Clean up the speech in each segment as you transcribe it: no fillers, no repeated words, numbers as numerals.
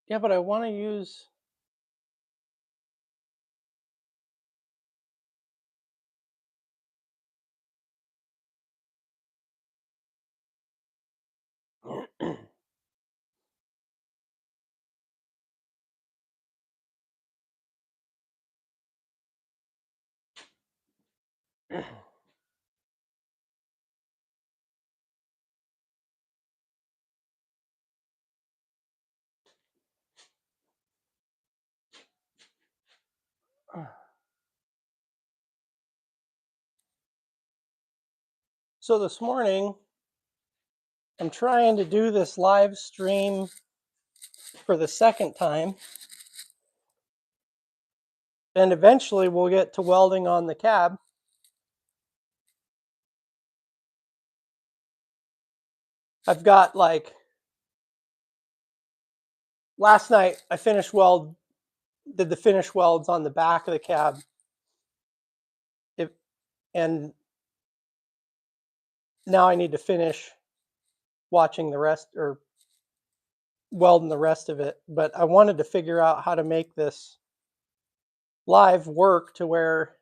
Yeah, but I want to use. So this morning, I'm trying to do this live stream for the second time, and eventually we'll get to welding on the cab. I've got last night I did the finish welds on the back of the cab. And now I need to finish watching the rest or welding the rest of it. But I wanted to figure out how to make this live work to where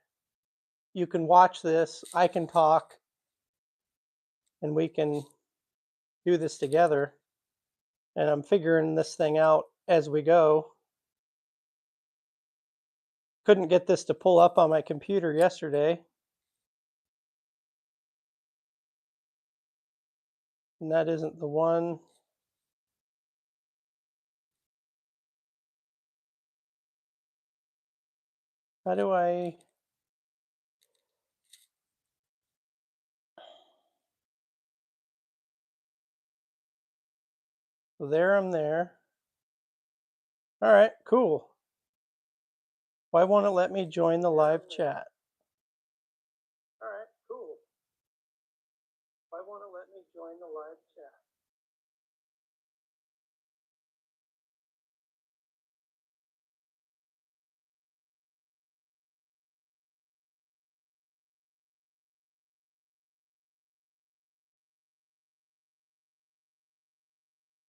you can watch this, I can talk, and we can do this together. And I'm figuring this thing out as we go. Couldn't get this to pull up on my computer yesterday. And that isn't the one. How do I... There, I'm there. All right, cool. Why won't it let me join the live chat? All right, cool. Why won't it let me join the live chat?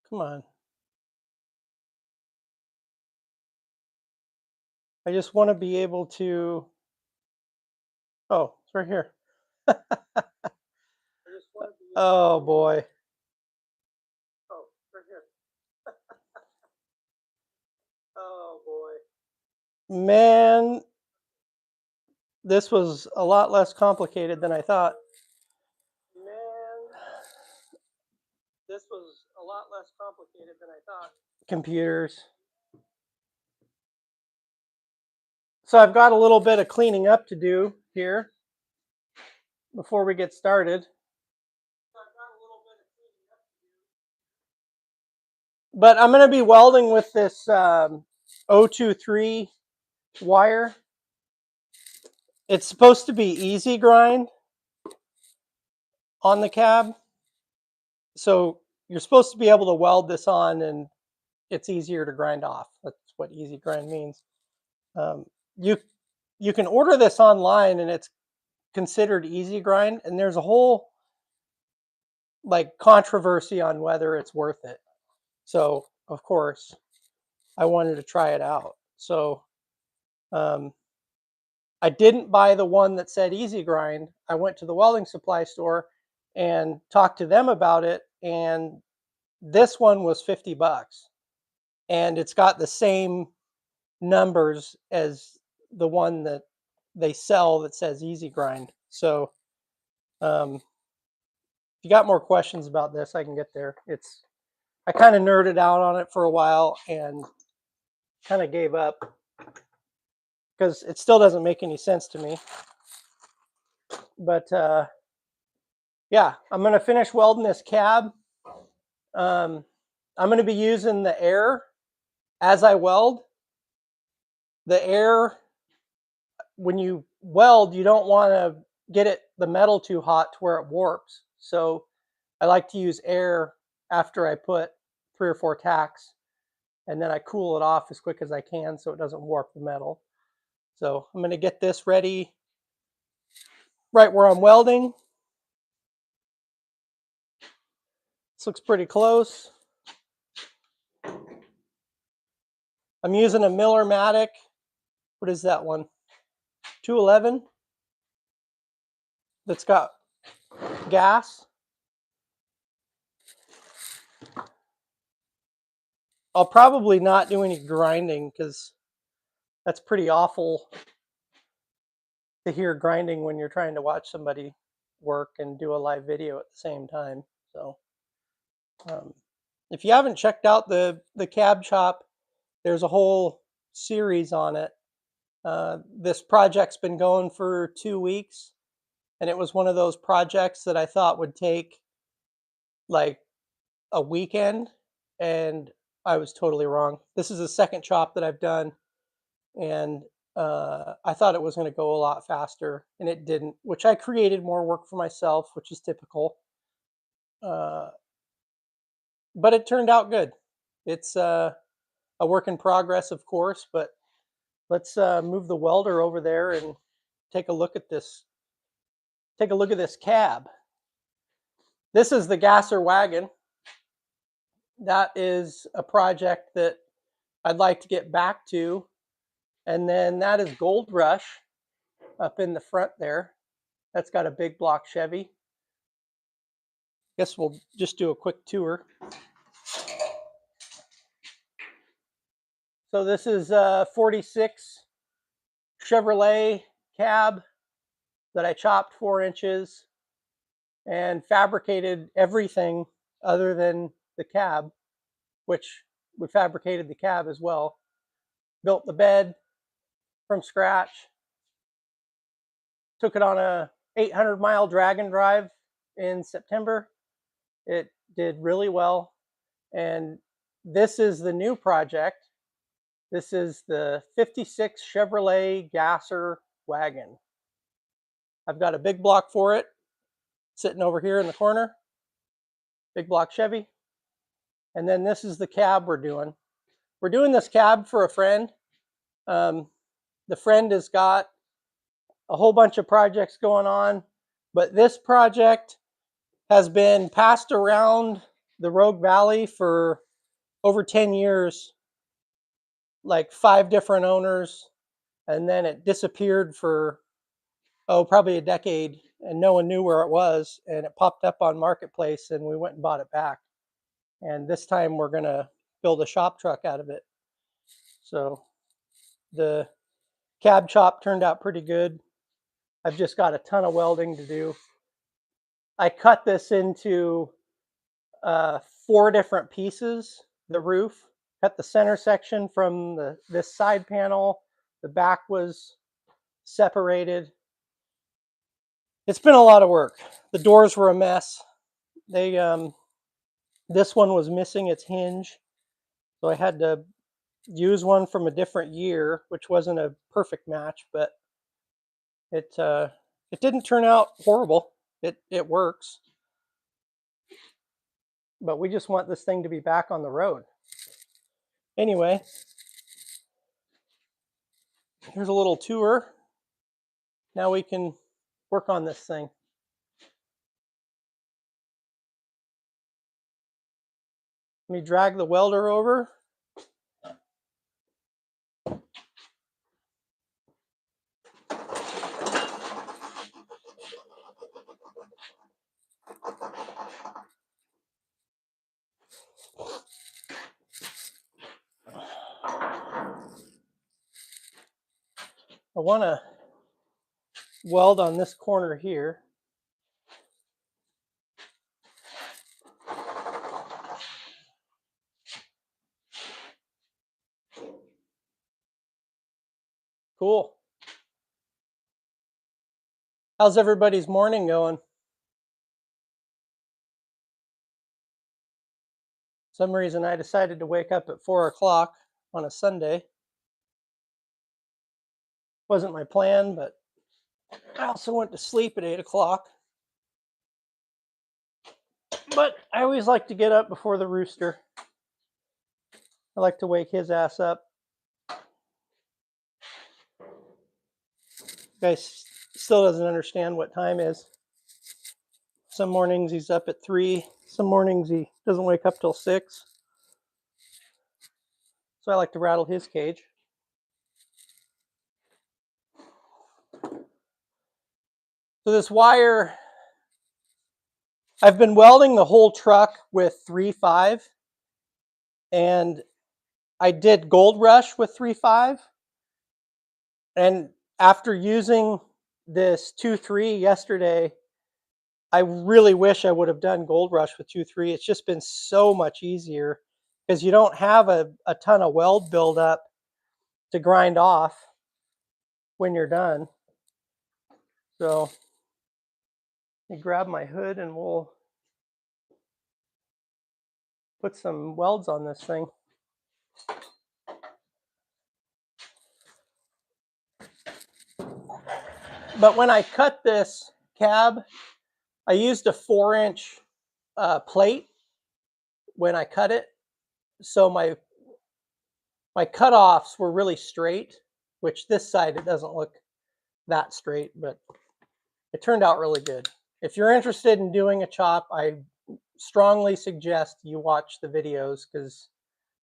Come on. I just want to be able to... Oh, it's right here. Oh, boy. Oh, right here. Oh, boy. Man, this was a lot less complicated than I thought. Computers. So I've got a little bit of cleaning up to do here before we get started. But I'm going to be welding with this 023 wire. It's supposed to be easy grind on the cab. So you're supposed to be able to weld this on and it's easier to grind off. That's what easy grind means. You can order this online and it's considered easy grind, and there's a whole controversy on whether it's worth it. So of course I wanted to try it out. So I didn't buy the one that said easy grind. I went to the welding supply store and talked to them about it, and this one was $50, and it's got the same numbers as the one that they sell that says easy grind. So if you got more questions about this, I can get there. I kind of nerded out on it for a while and kind of gave up because it still doesn't make any sense to me. But yeah, I'm going to finish welding this cab. I'm going to be using the air as I weld. The air, when you weld, you don't want to get the metal too hot to where it warps. So I like to use air after I put 3 or 4 tacks, and then I cool it off as quick as I can so it doesn't warp the metal. So I'm going to get this ready right where I'm welding. This looks pretty close. I'm using a Miller-Matic. What is that one? 211. That's got gas. I'll probably not do any grinding because that's pretty awful to hear grinding when you're trying to watch somebody work and do a live video at the same time. So if you haven't checked out the cab chop, there's a whole series on it. This project's been going for 2 weeks, and it was one of those projects that I thought would take like a weekend, and I was totally wrong. This is the second chop that I've done, and I thought it was going to go a lot faster, and it didn't, which I created more work for myself, which is typical. But it turned out good. It's a work in progress, of course, but let's move the welder over there and take a look at this. Take a look at this cab. This is the Gasser wagon. That is a project that I'd like to get back to. And then that is Gold Rush up in the front there. That's got a big block Chevy. Guess we'll just do a quick tour. So this is a 46 Chevrolet cab that I chopped 4 inches and fabricated everything other than the cab, which we fabricated the cab as well. Built the bed from scratch. Took it on a 800-mile drag and drive in September. It did really well. And this is the new project. This is the 56 Chevrolet Gasser wagon. I've got a big block for it sitting over here in the corner. Big block Chevy. And then this is the cab we're doing. We're doing this cab for a friend. The friend has got a whole bunch of projects going on, but this project has been passed around the Rogue Valley for over 10 years, like 5 different owners, and then it disappeared for, probably a decade, and no one knew where it was, and it popped up on Marketplace, and we went and bought it back. And this time we're gonna build a shop truck out of it. So the cab chop turned out pretty good. I've just got a ton of welding to do. I cut this into 4 different pieces. The roof, cut the center section from this side panel. The back was separated. It's been a lot of work. The doors were a mess. This one was missing its hinge, so I had to use one from a different year, which wasn't a perfect match, but it didn't turn out horrible. It works. But we just want this thing to be back on the road. Anyway, here's a little tour. Now we can work on this thing. Let me drag the welder over. I want to weld on this corner here. Cool. How's everybody's morning going? For some reason I decided to wake up at 4 o'clock on a Sunday. Wasn't my plan, but I also went to sleep at 8 o'clock. But I always like to get up before the rooster. I like to wake his ass up. Guy still doesn't understand what time is. Some mornings he's up at 3. Some mornings he doesn't wake up till 6. So I like to rattle his cage. So this wire, I've been welding the whole truck with 3.5, and I did Gold Rush with 3.5. And after using this 2.3 yesterday, I really wish I would have done Gold Rush with 2.3. It's just been so much easier because you don't have a ton of weld buildup to grind off when you're done. So let me grab my hood and we'll put some welds on this thing. But when I cut this cab, I used a 4-inch plate when I cut it. So my cutoffs were really straight, which this side, it doesn't look that straight, but it turned out really good. If you're interested in doing a chop, I strongly suggest you watch the videos because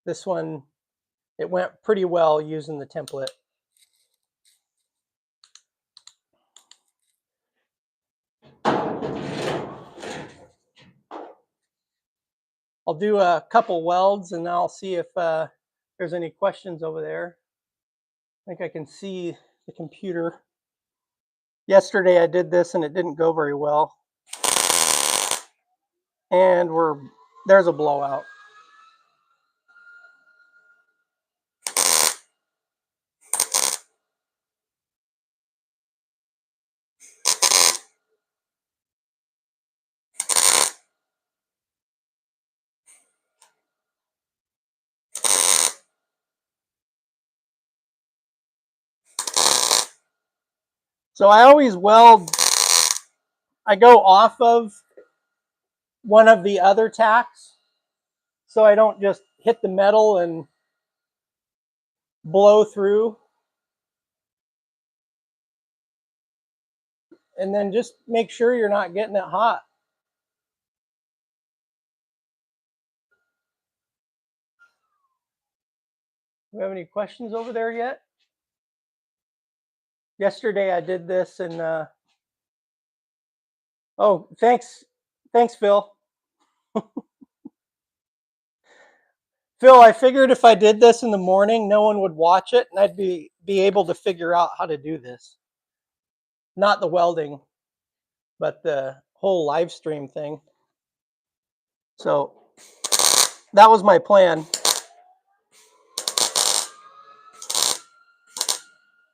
this one, it went pretty well using the template. I'll do a couple welds and I'll see if there's any questions over there. I think I can see the computer. Yesterday I did this and it didn't go very well. And there's a blowout. So I always weld, I go off of one of the other tacks so I don't just hit the metal and blow through. And then just make sure you're not getting it hot. Do we have any questions over there yet? Yesterday I did this and oh, thanks, Phil. Phil, I figured if I did this in the morning, no one would watch it and I'd be able to figure out how to do this. Not the welding, but the whole live stream thing. So that was my plan.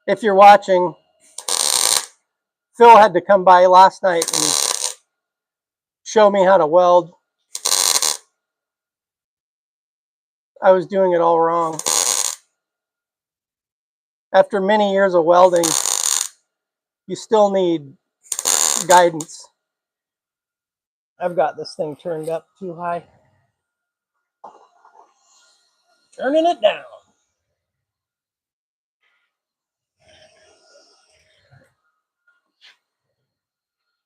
If you're watching, Phil had to come by last night and show me how to weld. I was doing it all wrong. After many years of welding, you still need guidance. I've got this thing turned up too high. Turning it down.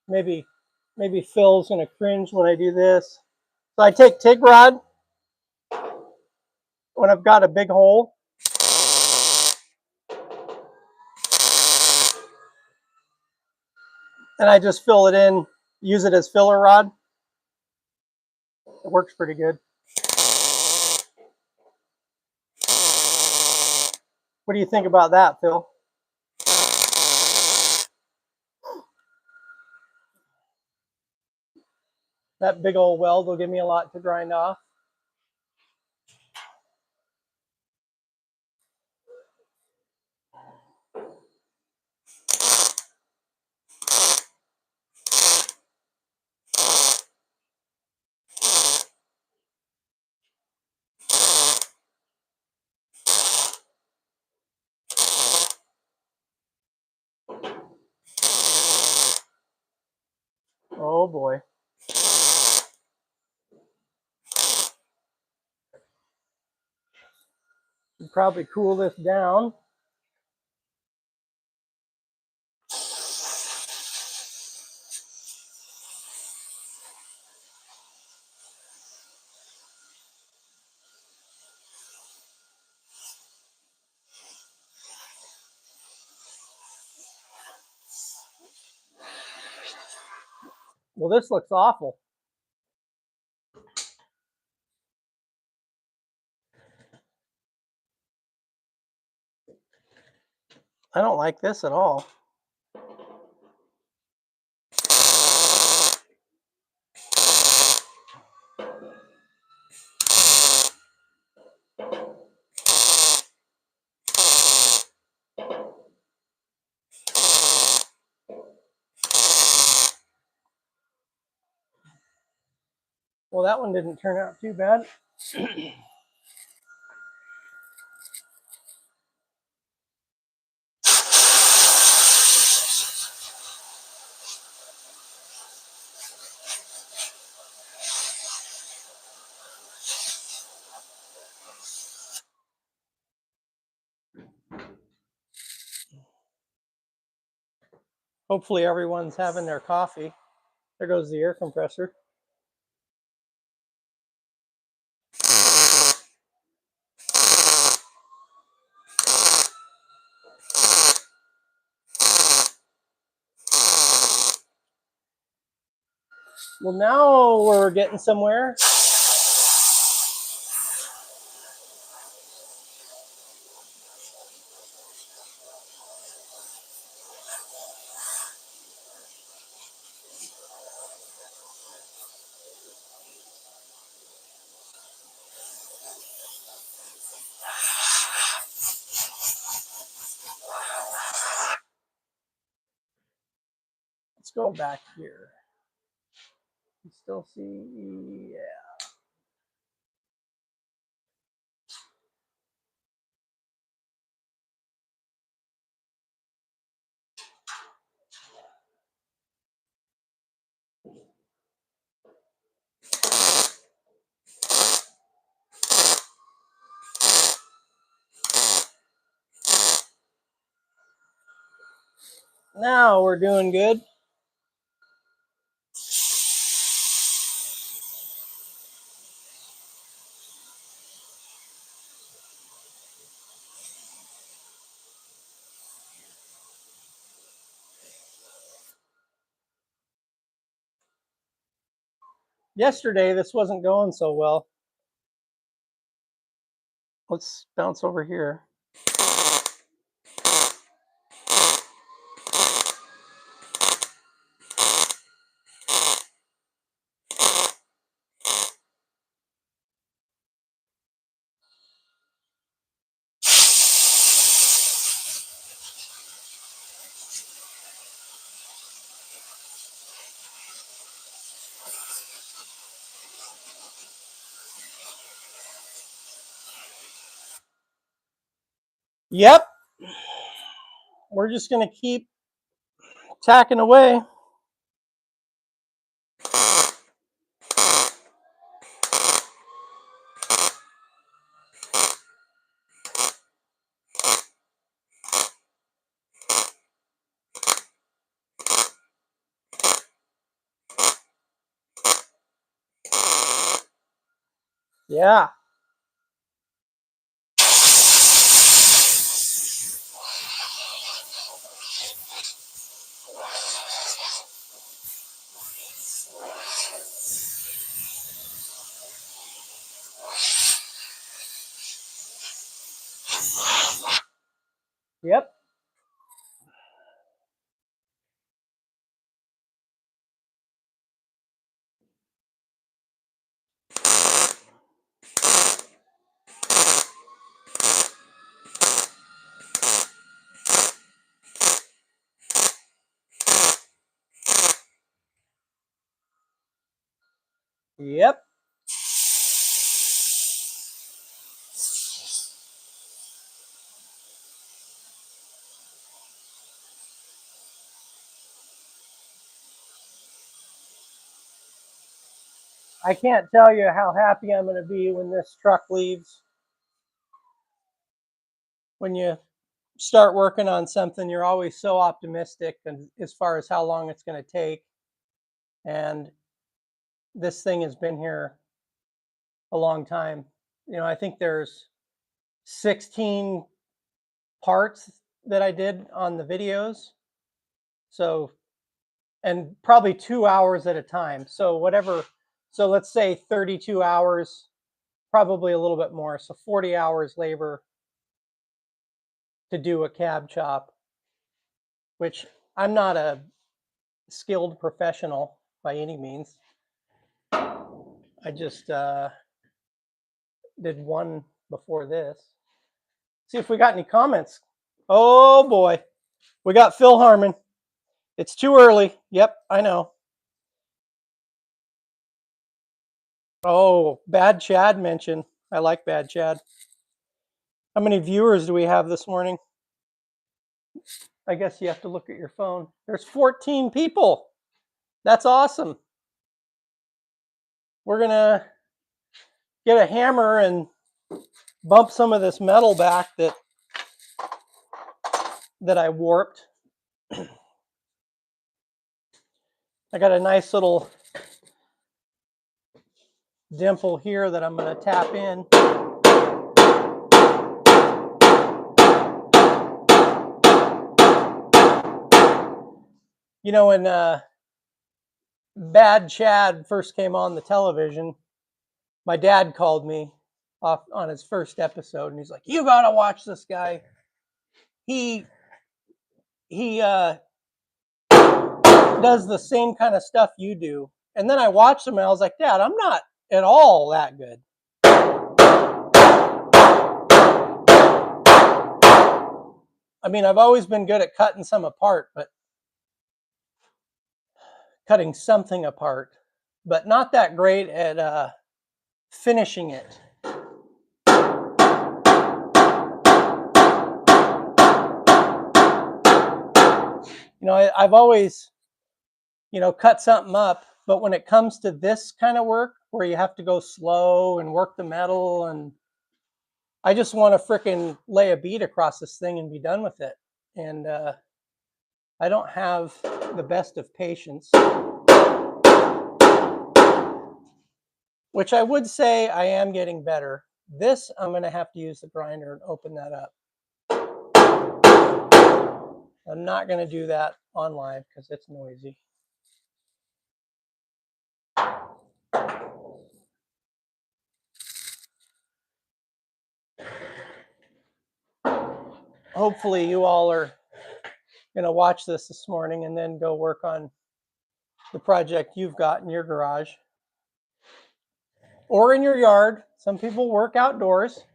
Maybe Phil's gonna cringe when I do this. So I take TIG rod when I've got a big hole. And I just fill it in, use it as filler rod. It works pretty good. What do you think about that, Phil? That big old weld will give me a lot to grind off. Oh boy. Should probably cool this down. Well, this looks awful. I don't like this at all. Well, that one didn't turn out too bad. Hopefully everyone's having their coffee. There goes the air compressor. Well, now we're getting somewhere. Let's go back here. You still see, yeah. Now we're doing good. Yesterday, this wasn't going so well. Let's bounce over here. Yep. We're just going to keep tacking away. Yeah. Yep. Yep. I can't tell you how happy I'm going to be when this truck leaves. When you start working on something, you're always so optimistic and as far as how long it's going to take. And this thing has been here a long time. You know, I think there's 16 parts that I did on the videos. So and probably 2 hours at a time. So whatever, so let's say 32 hours, probably a little bit more. So 40 hours labor to do a cab chop, which I'm not a skilled professional by any means. I just did one before this. See if we got any comments. Oh boy, we got Phil Harmon. It's too early. Yep, I know. Oh, Bad Chad mentioned. I like Bad Chad. How many viewers do we have this morning? I guess you have to look at your phone. There's 14 people. That's awesome. We're gonna get a hammer and bump some of this metal back that I warped. I got a nice little dimple here that I'm going to tap in. You know, when Bad Chad first came on the television, my dad called me off on his first episode, and he's like, "You got to watch this guy. He does the same kind of stuff you do." And then I watched him, and I was like, "Dad, I'm not at all that good." I mean, I've always been good at cutting some apart, but cutting something apart, but not that great at finishing it. You know, I've always, cut something up, but when it comes to this kind of work where you have to go slow and work the metal, and I just want to frickin' lay a bead across this thing and be done with it. And I don't have the best of patience, which I would say I am getting better. This, I'm going to have to use the grinder and open that up. I'm not going to do that on live because it's noisy. Hopefully you all are going to watch this morning and then go work on the project you've got in your garage or in your yard. Some people work outdoors.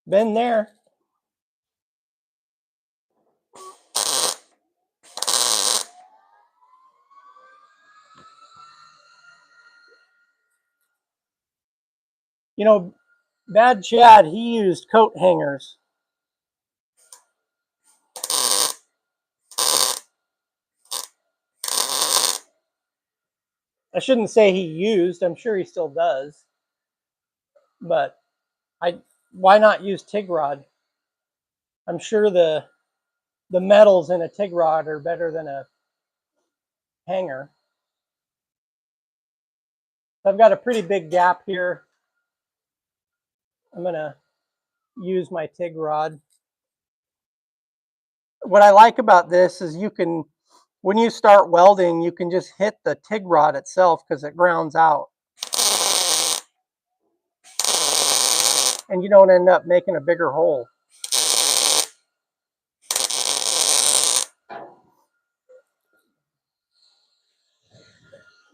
Been there. You know, Bad Chad, he used coat hangers. I shouldn't say he used, I'm sure he still does. But why not use TIG rod? I'm sure the metals in a TIG rod are better than a hanger. I've got a pretty big gap here. I'm going to use my TIG rod. What I like about this is when you start welding, you can just hit the TIG rod itself because it grounds out. And you don't end up making a bigger hole.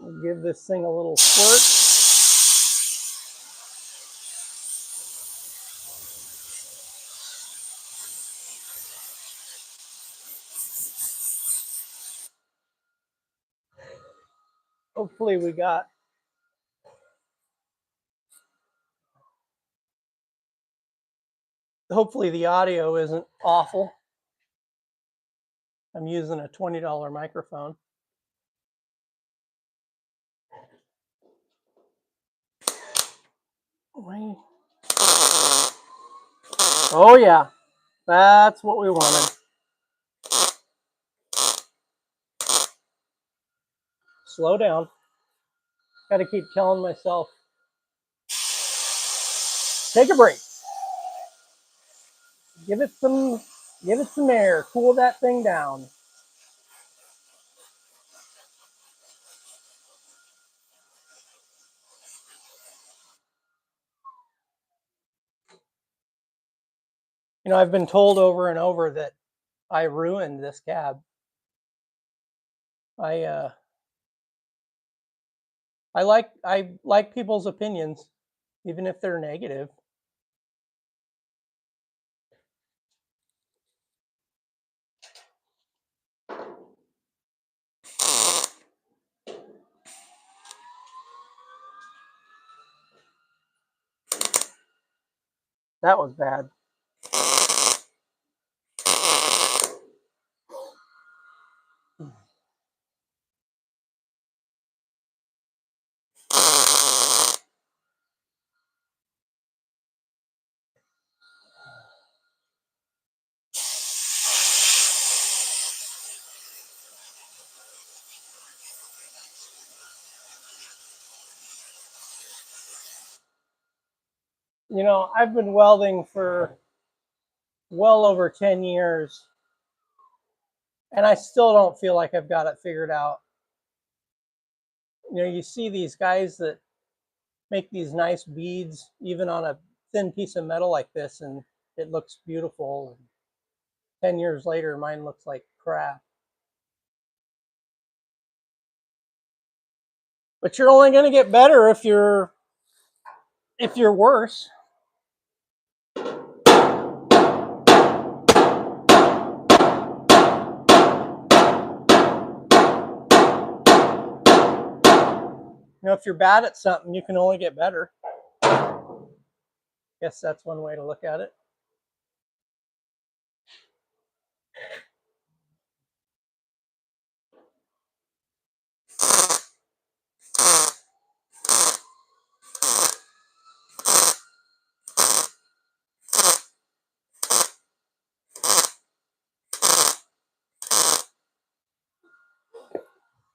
We'll give this thing a little squirt. Hopefully hopefully the audio isn't awful. I'm using a $20 microphone. Oh yeah, that's what we wanted. Slow down. Got to keep telling myself, take a break. Give it some air. Cool that thing down. You know, I've been told over and over that I ruined this cab. I I like people's opinions, even if they're negative. That was bad. You know, I've been welding for well over 10 years, and I still don't feel like I've got it figured out. You know, you see these guys that make these nice beads, even on a thin piece of metal like this, and it looks beautiful. And 10 years later, mine looks like crap. But you're only going to get better if you're worse. You know, if you're bad at something, you can only get better. Guess that's one way to look at it.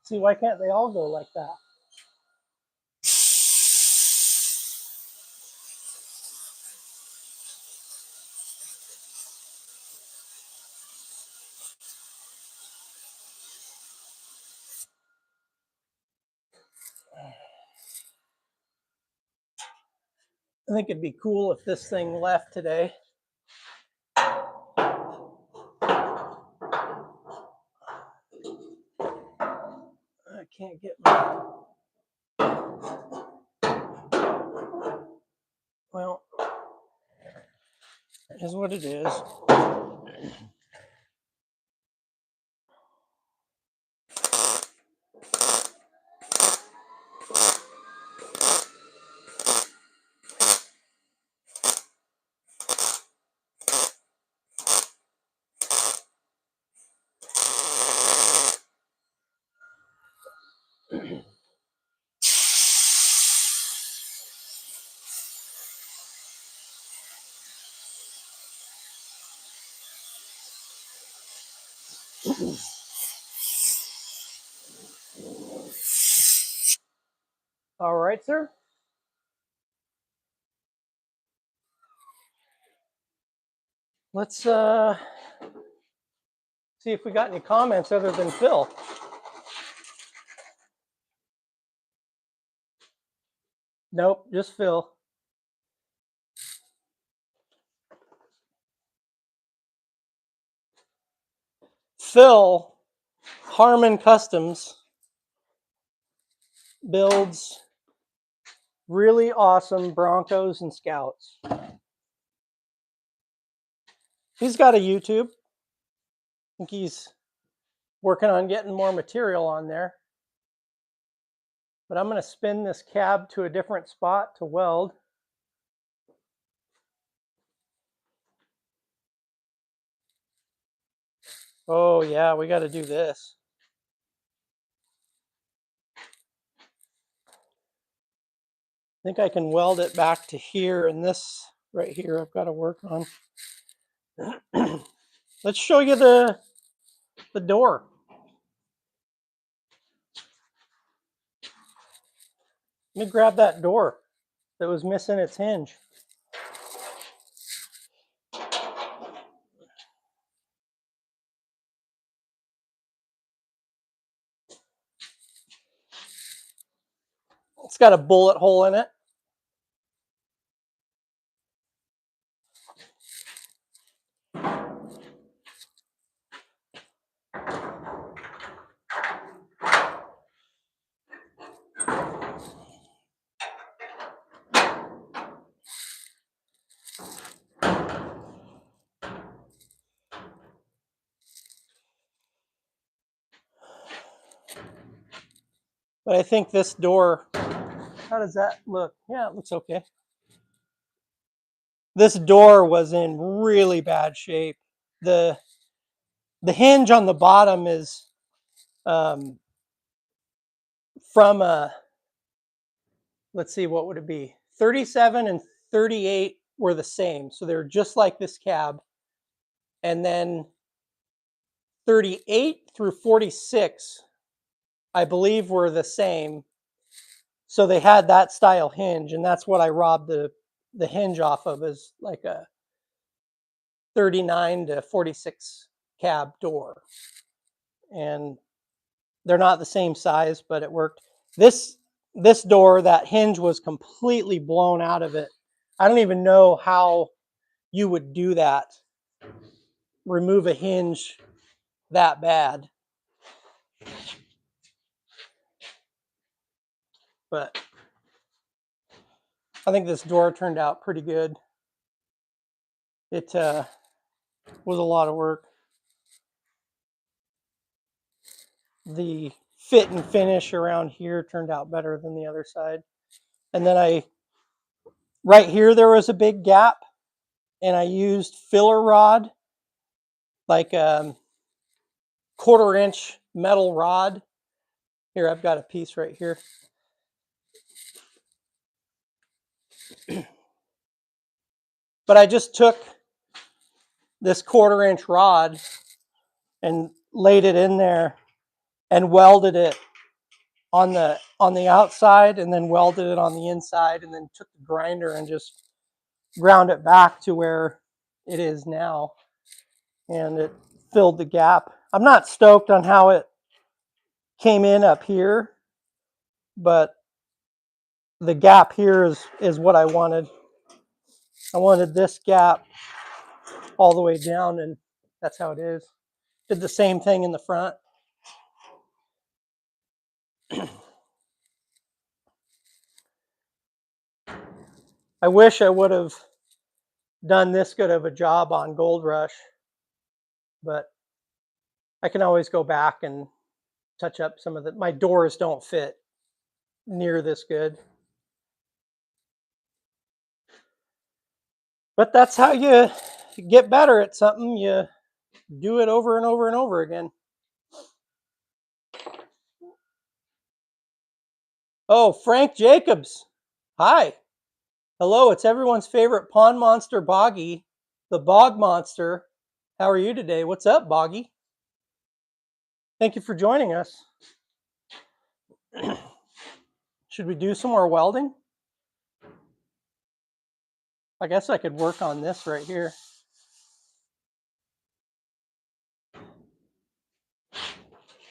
See, why can't they all go like that? I think it'd be cool if this thing left today. I can't get my... Well, it is what it is. All right, sir. Let's see if we got any comments other than Phil. Nope, just Phil. Phil, Harmon Customs, builds really awesome Broncos and Scouts. He's got a YouTube. I think he's working on getting more material on there. But I'm going to spin this cab to a different spot to weld. Oh yeah, we got to do this. I think I can weld it back to here, and this right here I've got to work on. Let's show you the door. Let me grab that door that was missing its hinge. It's got a bullet hole in it. But I think this door, how does that look? Yeah, it looks okay. This door was in really bad shape. The hinge on the bottom is from a, let's see, what would it be? 37 and 38 were the same. So they're just like this cab. And then 38 through 46, I believe, were the same. So they had that style hinge, and that's what I robbed the hinge off of, is like a 39 to 46 cab door. And they're not the same size, but it worked. This door, that hinge was completely blown out of it. I don't even know how you would do that. Remove a hinge that bad. But I think this door turned out pretty good. It was a lot of work. The fit and finish around here turned out better than the other side. And then right here, there was a big gap, and I used filler rod, like a 1/4-inch metal rod. Here, I've got a piece right here. But I just took this 1/4-inch rod and laid it in there and welded it on the outside, and then welded it on the inside, and then took the grinder and just ground it back to where it is now, and it filled the gap. I'm not stoked on how it came in up here, but the gap here is what I wanted. I wanted this gap all the way down, and that's how it is. Did the same thing in the front. I wish I would have done this good of a job on Gold Rush, but I can always go back and touch up some of the, my doors don't fit near this good. But that's how you get better at something. You do it over and over and over again. Oh, Frank Jacobs. Hi. Hello, it's everyone's favorite pond monster, Boggy, the Bog Monster. How are you today? What's up, Boggy? Thank you for joining us. Should we do some more welding? I guess I could work on this right here.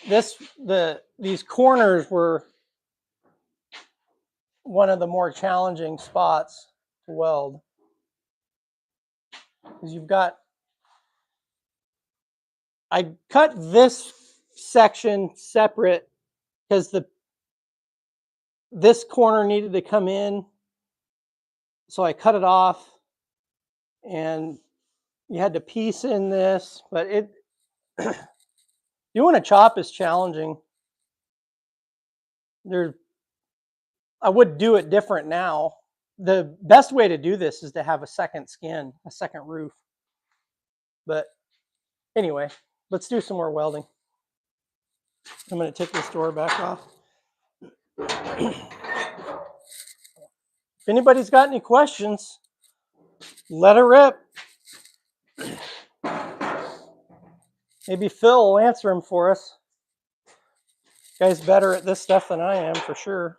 These corners were one of the more challenging spots to weld, because you've got, I cut this section separate because this corner needed to come in, so I cut it off, and you had to piece in this, but it doing a chop is challenging. I would do it different now. The best way to do this is to have a second skin, a second roof. But anyway, let's do some more welding. I'm going to take this door back off. If anybody's got any questions, let her rip. Maybe Phil will answer them for us. Guy's better at this stuff than I am, for sure.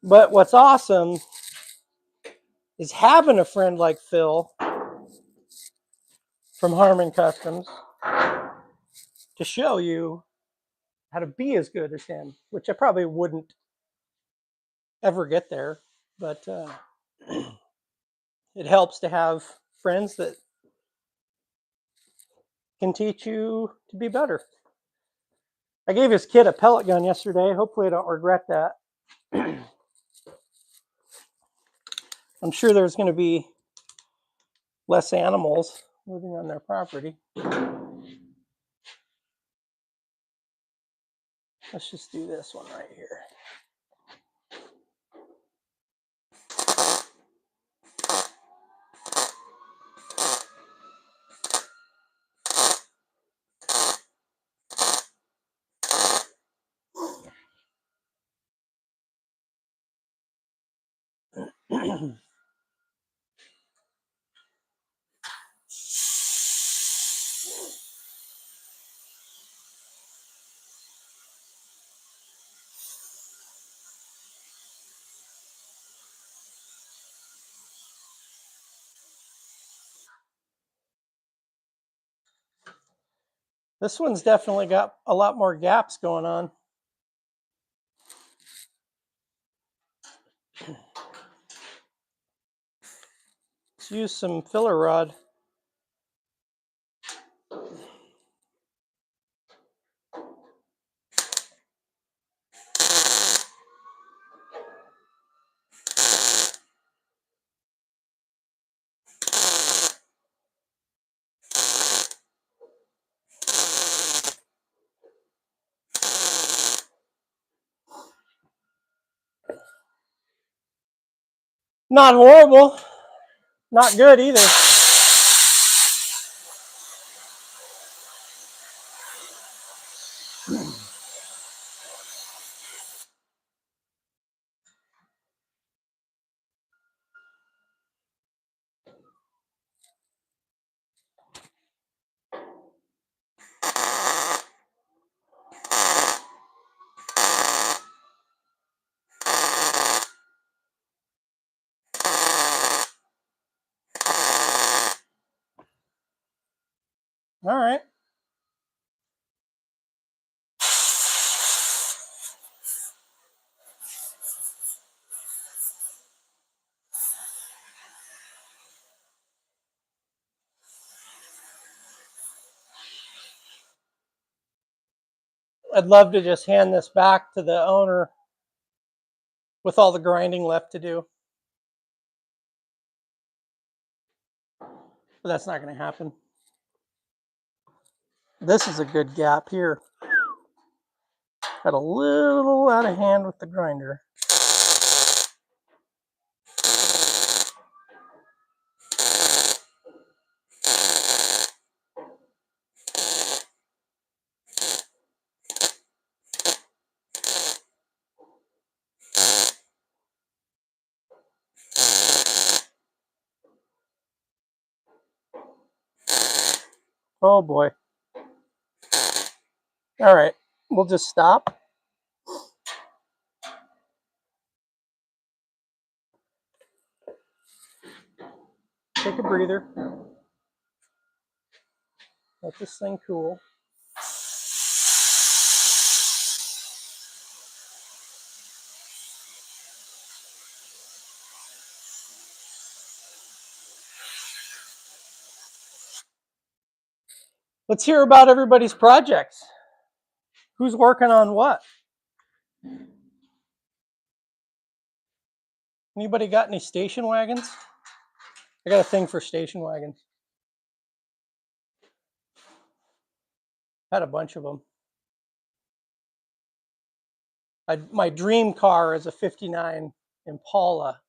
But what's awesome is having a friend like Phil from Harmon Customs to show you how to be as good as him, which I probably wouldn't ever get there, but it helps to have friends that can teach you to be better. I gave his kid a pellet gun yesterday. Hopefully I don't regret that. I'm sure there's going to be less animals living on their property. Let's just do this one right here. This one's definitely got a lot more gaps going on. Let's use some filler rod. Not horrible, not good either. All right. I'd love to just hand this back to the owner with all the grinding left to do. But that's not going to happen. This is a good gap here. Got a little out of hand with the grinder. Oh boy. All right, we'll just stop. Take a breather. Let this thing cool. Let's hear about everybody's projects. Who's working on what? Anybody got any station wagons? I got a thing for station wagons. Had a bunch of them. My dream car is a 59 Impala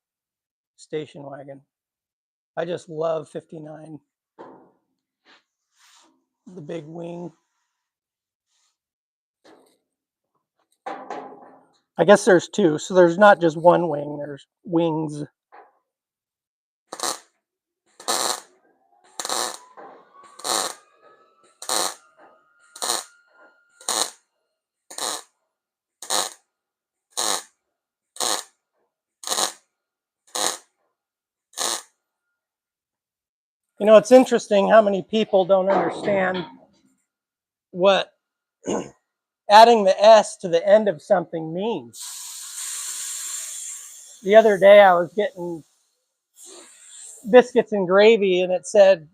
station wagon. I just love 59. The big wing. I guess there's two, so there's not just one wing, there's wings. You know, it's interesting how many people don't understand what adding the S to the end of something means. The other day I was getting biscuits and gravy and it said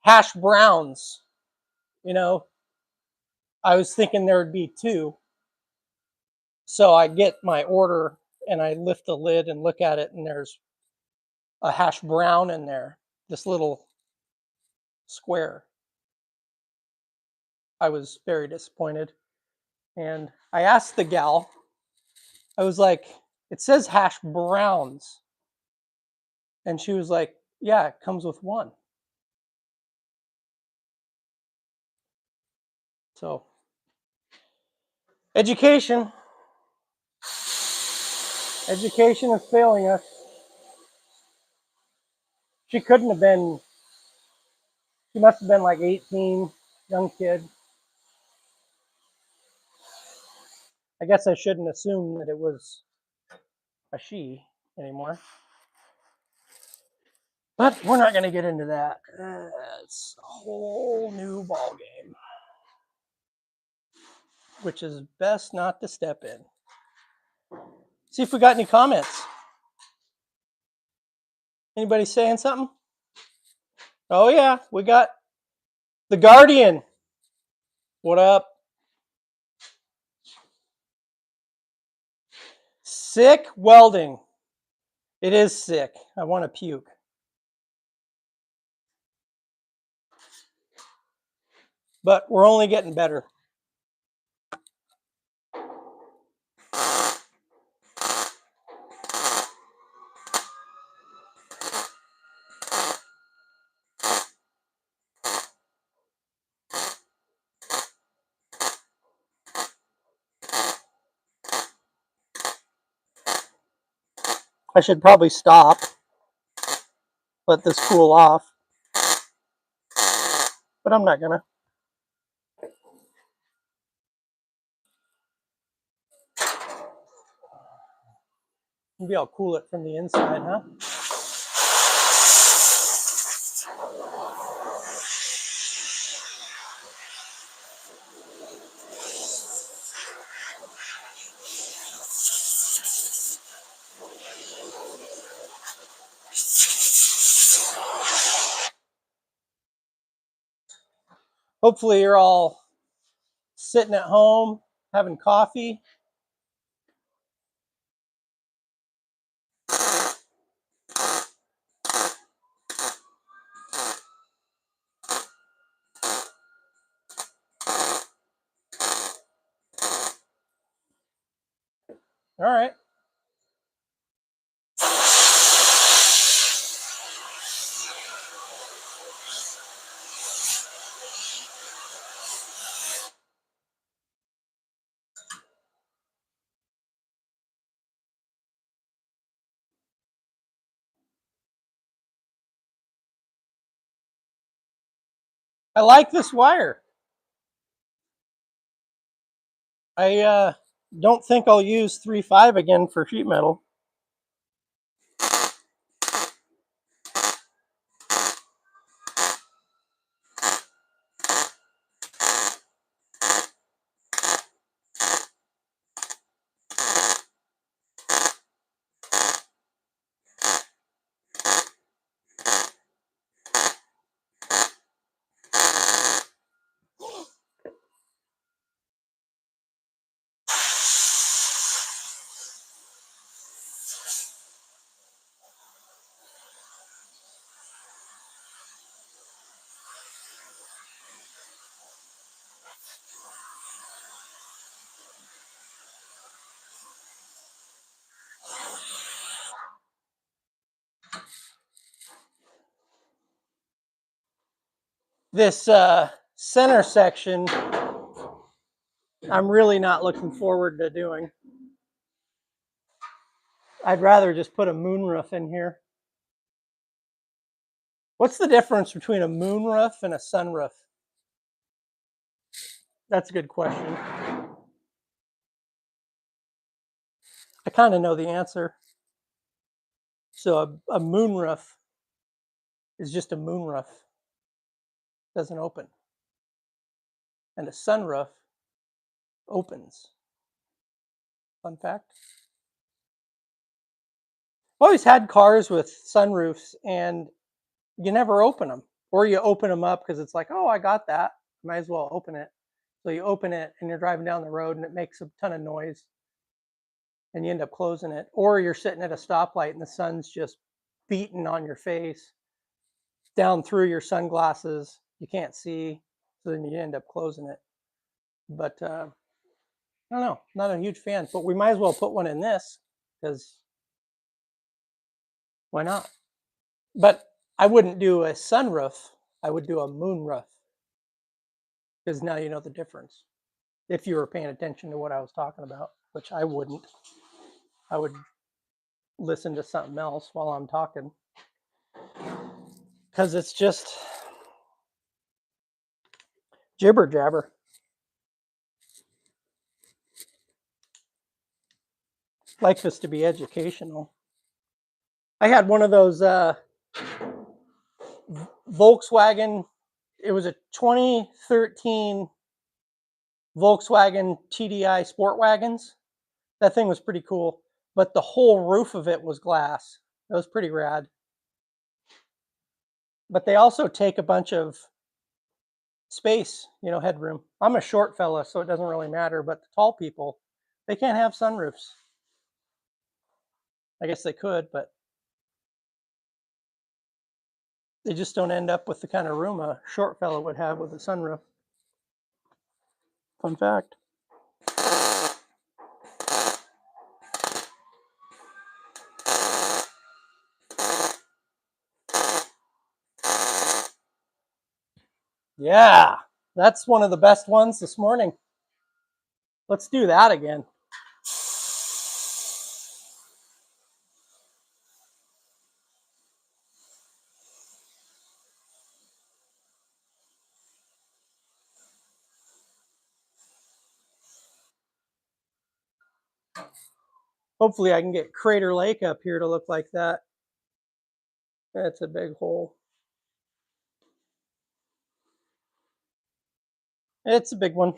hash browns. You know, I was thinking there would be two. So I get my order and I lift the lid and look at it, and there's a hash brown in there, this little square. I was very disappointed. And I asked the gal, I was like, it says hash browns. And she was like, yeah, it comes with one. So, education. Education is failing us. She couldn't have been, she must have been like 18, young kid. I guess I shouldn't assume that it was a she anymore. But we're not going to get into that. It's a whole new ball game, which is best not to step in. See if we got any comments. Anybody saying something? Oh yeah, we got the Guardian. What up? Sick welding. It is sick. I want to puke. But we're only getting better. I should probably stop. Let this cool off. But I'm not gonna. Maybe I'll cool it from the inside, huh? Hopefully you're all sitting at home, having coffee. All right. I like this wire. I don't think I'll use 3.5 again for sheet metal. This center section, I'm really not looking forward to doing. I'd rather just put a moonroof in here. What's the difference between a moonroof and a sunroof? That's a good question. I kind of know the answer. So a moonroof is just a moonroof. Doesn't open. And a sunroof opens. Fun fact. I've always had cars with sunroofs and you never open them, or you open them up because it's like, oh, I got that. Might as well open it. So you open it and you're driving down the road and it makes a ton of noise and you end up closing it. Or you're sitting at a stoplight and the sun's just beating on your face down through your sunglasses. You can't see. So then you end up closing it. But I don't know, not a huge fan, but we might as well put one in this because why not? But I wouldn't do a sunroof. I would do a moonroof because now you know the difference. If you were paying attention to what I was talking about, which I wouldn't. I would listen to something else while I'm talking because it's just jibber jabber. Like this to be educational. I had one of those Volkswagen. It was a 2013 Volkswagen TDI Sport Wagons. That thing was pretty cool, but the whole roof of it was glass. That was pretty rad. But they also take a bunch of space, you know, headroom. I'm a short fella, so it doesn't really matter, but the tall people, they can't have sunroofs. I guess they could, but they just don't end up with the kind of room a short fella would have with a sunroof. Fun fact. Yeah, that's one of the best ones this morning. Let's do that again. Hopefully I can get Crater Lake up here to look like that. That's a big hole. It's a big one.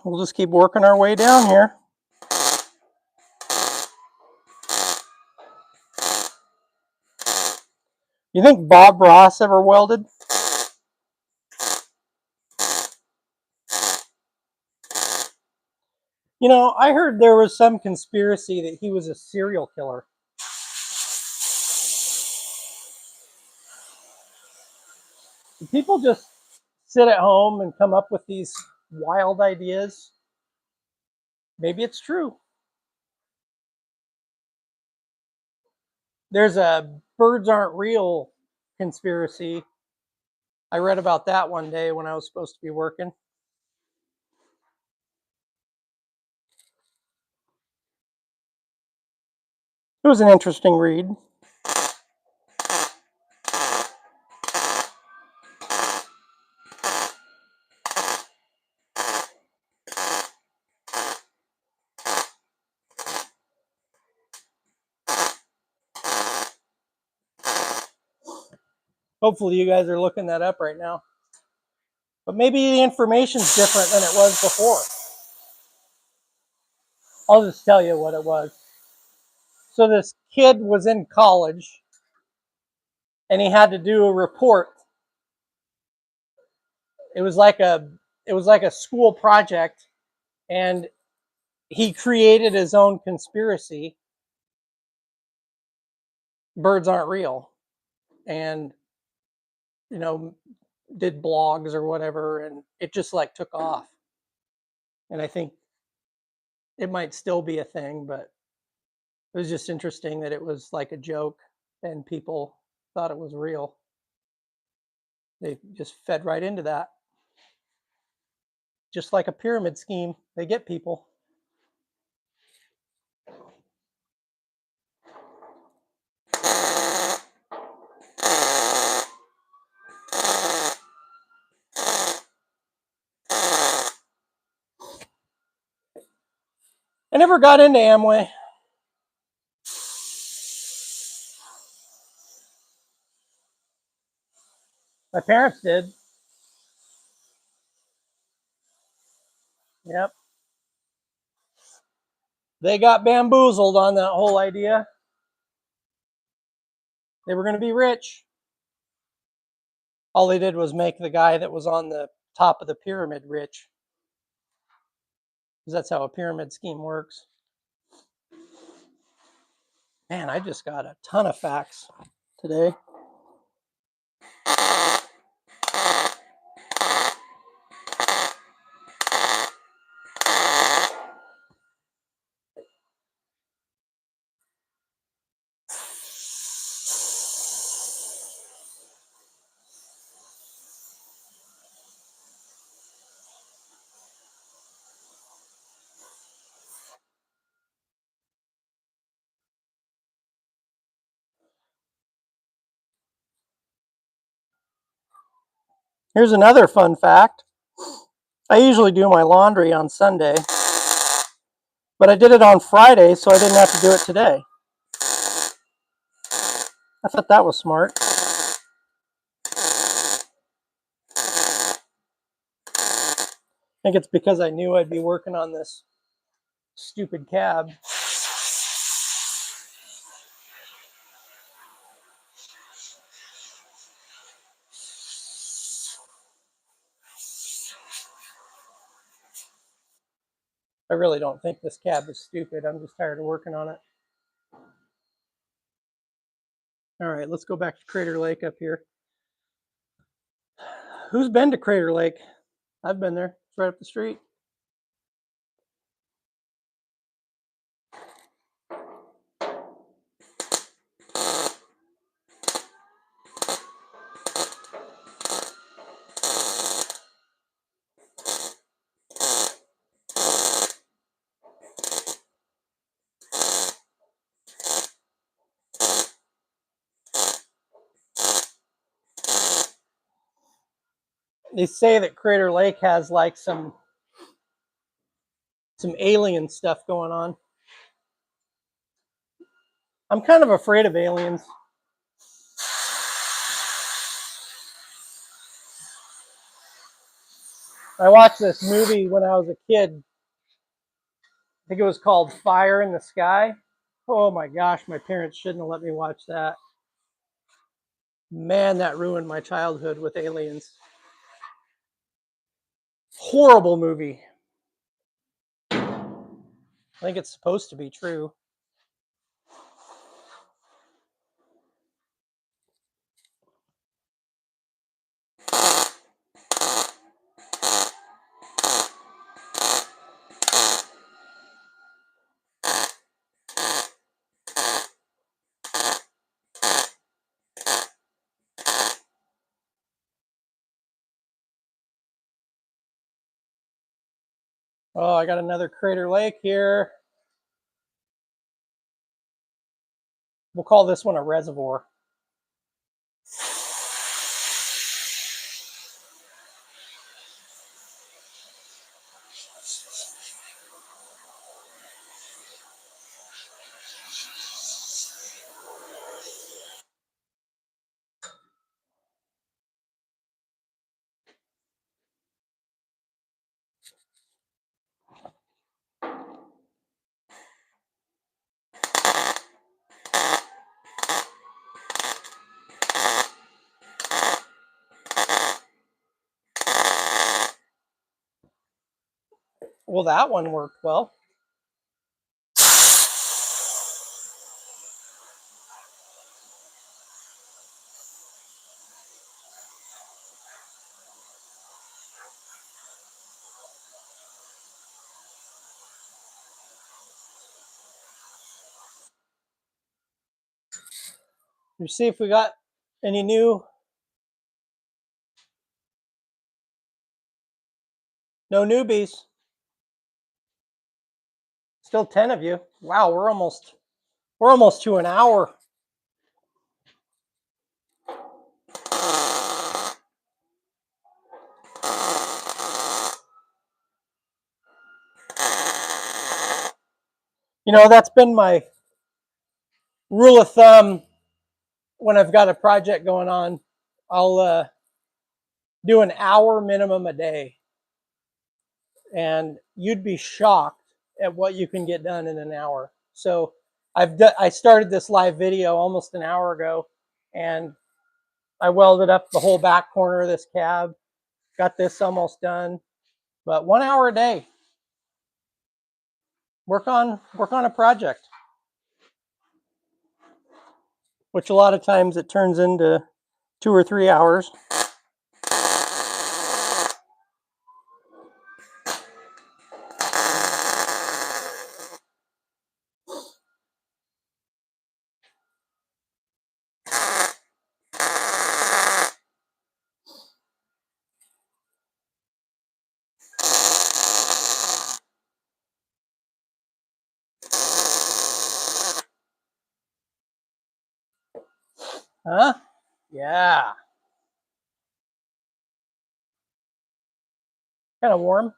We'll just keep working our way down here. You think Bob Ross ever welded? You know, I heard there was some conspiracy that he was a serial killer. People just sit at home and come up with these wild ideas. Maybe it's true. There's a birds aren't real conspiracy. I read about that one day when I was supposed to be working. It was an interesting read. Hopefully you guys are looking that up right now. But maybe the information's different than it was before. I'll just tell you what it was. So this kid was in college and he had to do a report. It was like a school project, and he created his own conspiracy. Birds aren't real. And you know, did blogs or whatever, and it just like took off. And I think it might still be a thing, but it was just interesting that it was like a joke and people thought it was real. They just fed right into that. just like a pyramid scheme. They get people. I never got into Amway. My parents did. Yep. They got bamboozled on that whole idea. They were going to be rich. All they did was make the guy that was on the top of the pyramid rich. Because that's how a pyramid scheme works. Man, I just got a ton of facts today. Here's another fun fact. I usually do my laundry on Sunday, but I did it on Friday, so I didn't have to do it today. I thought that was smart. I think it's because I knew I'd be working on this stupid cab. I really don't think this cab is stupid. I'm just tired of working on it. All right, let's go back to Crater Lake up here. Who's been to Crater Lake? I've been there. It's right up the street. They say that Crater Lake has like some alien stuff going on. I'm kind of afraid of aliens. I watched this movie when I was a kid. I think it was called Fire in the Sky. Oh my gosh, my parents shouldn't have let me watch that. Man, that ruined my childhood with aliens. Horrible movie. I think it's supposed to be true. Oh, I got another Crater Lake here. We'll call this one a reservoir. Well, that one worked well. You see if we got any new No newbies. Still 10 of you. Wow, we're almost to an hour. You know, that's been my rule of thumb when I've got a project going on. I'll do an hour minimum a day, and you'd be shocked at what you can get done in an hour. So I started this live video almost an hour ago, and I welded up the whole back corner of this cab, got this almost done. But 1 hour a day, work on a project, which a lot of times it turns into 2 or 3 hours. Huh? Yeah. Kind of warm.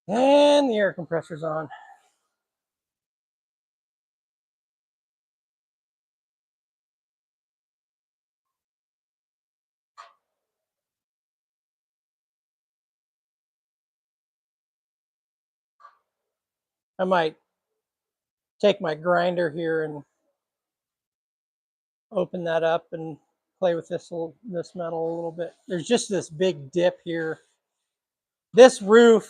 And the air compressor's on. I might take my grinder here and open that up and play with this metal a little bit. There's just this big dip here. This roof,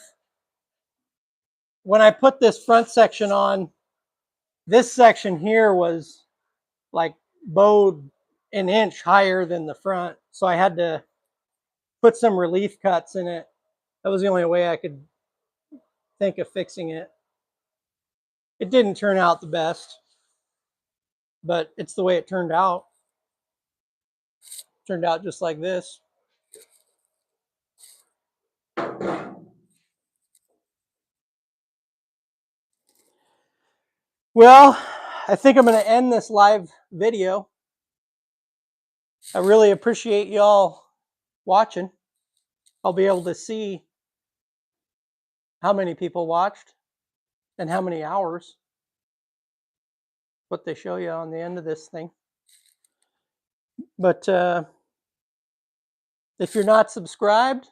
when I put this front section on, this section here was like bowed an inch higher than the front. So I had to put some relief cuts in it. That was the only way I could think of fixing it. It didn't turn out the best, but it's the way it turned out. Turned out just like this. Well, I think I'm going to end this live video. I really appreciate y'all watching. I'll be able to see how many people watched and how many hours, what they show you on the end of this thing. But if you're not subscribed,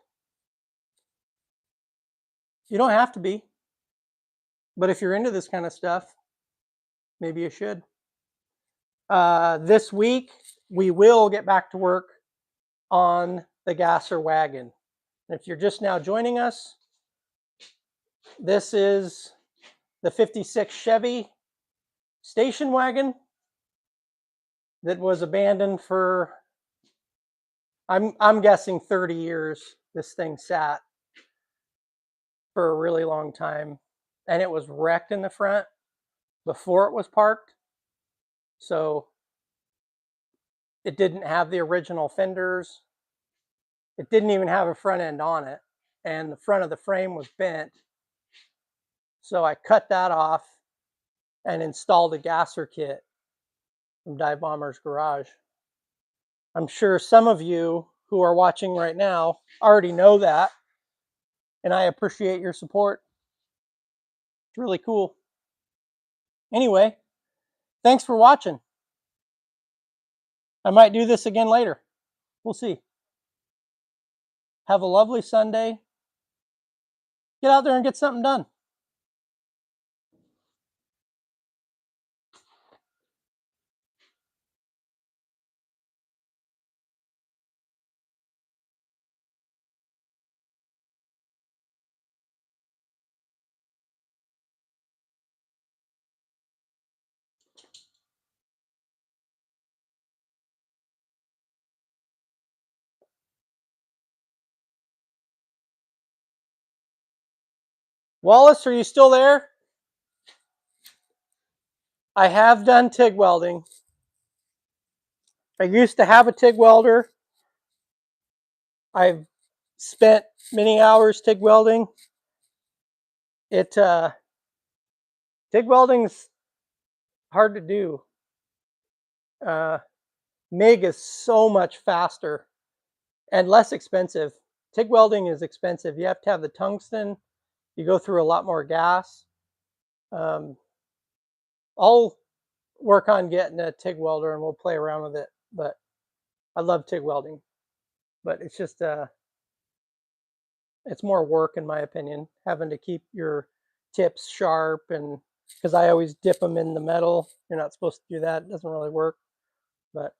You don't have to be, but if you're into this kind of stuff, maybe you should. This week, we will get back to work on the Gasser wagon. And if you're just now joining us, this is the 56 Chevy station wagon that was abandoned for, I'm guessing 30 years. This thing sat for a really long time, and it was wrecked in the front before it was parked. So it didn't have the original fenders. It didn't even have a front end on it, and the front of the frame was bent. So I cut that off and installed a gasser kit from Dive Bomber's Garage. I'm sure some of you who are watching right now already know that, and I appreciate your support. It's really cool. Anyway, thanks for watching. I might do this again later. We'll see. Have a lovely Sunday. Get out there and get something done. Wallace, are you still there? I have done TIG welding. I used to have a TIG welder. I've spent many hours TIG welding. TIG welding's hard to do. MIG is so much faster and less expensive. TIG welding is expensive. You have to have the tungsten. You go through a lot more gas. I'll work on getting a TIG welder and we'll play around with it. But I love TIG welding. But it's just it's more work in my opinion, having to keep your tips sharp, and because I always dip them in the metal. You're not supposed to do that. It doesn't really work. But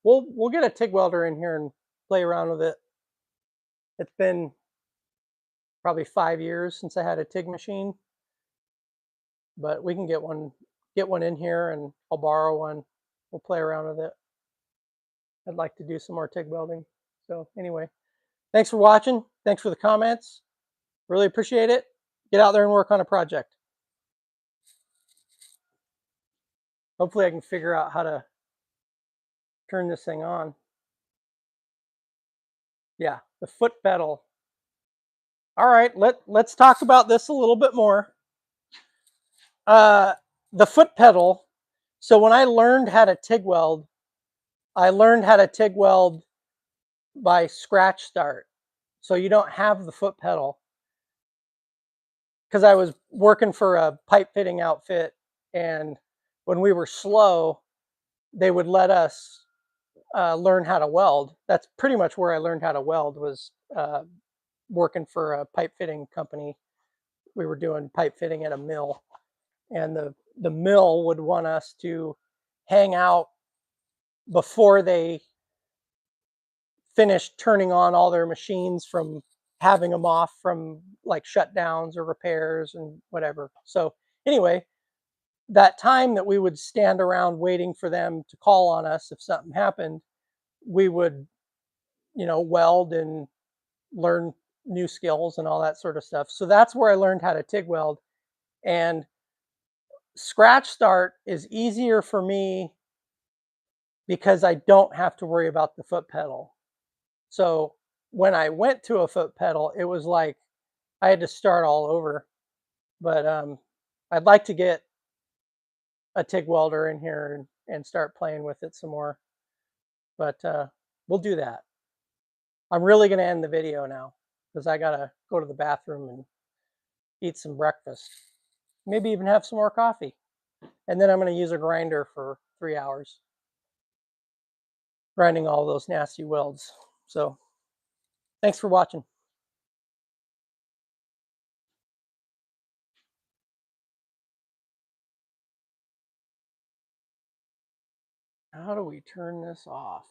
we'll get a TIG welder in here and play around with it. It's been probably 5 years since I had a TIG machine, but we can get one in here, and I'll borrow one. We'll play around with it. I'd like to do some more TIG welding. So anyway, thanks for watching. Thanks for the comments. Really appreciate it. Get out there and work on a project. Hopefully I can figure out how to turn this thing on. Yeah, the foot pedal. All right, let's talk about this a little bit more. The foot pedal. So when I learned how to TIG weld, I learned how to TIG weld by scratch start. So you don't have the foot pedal. Because I was working for a pipe fitting outfit, and when we were slow, they would let us learn how to weld. That's pretty much where I learned how to weld, was working for a pipe fitting company. We were doing pipe fitting at a mill, and the mill would want us to hang out before they finished turning on all their machines from having them off from like shutdowns or repairs and whatever. So anyway, that time that we would stand around waiting for them to call on us if something happened, we would, weld and learn new skills and all that sort of stuff. So that's where I learned how to TIG weld. And scratch start is easier for me because I don't have to worry about the foot pedal. So when I went to a foot pedal, it was like I had to start all over. But I'd like to get a TIG welder in here and start playing with it some more. But we'll do that. I'm really going to end the video now because I got to go to the bathroom and eat some breakfast. Maybe even have some more coffee. And then I'm going to use a grinder for 3 hours, grinding all those nasty welds. So thanks for watching. How do we turn this off?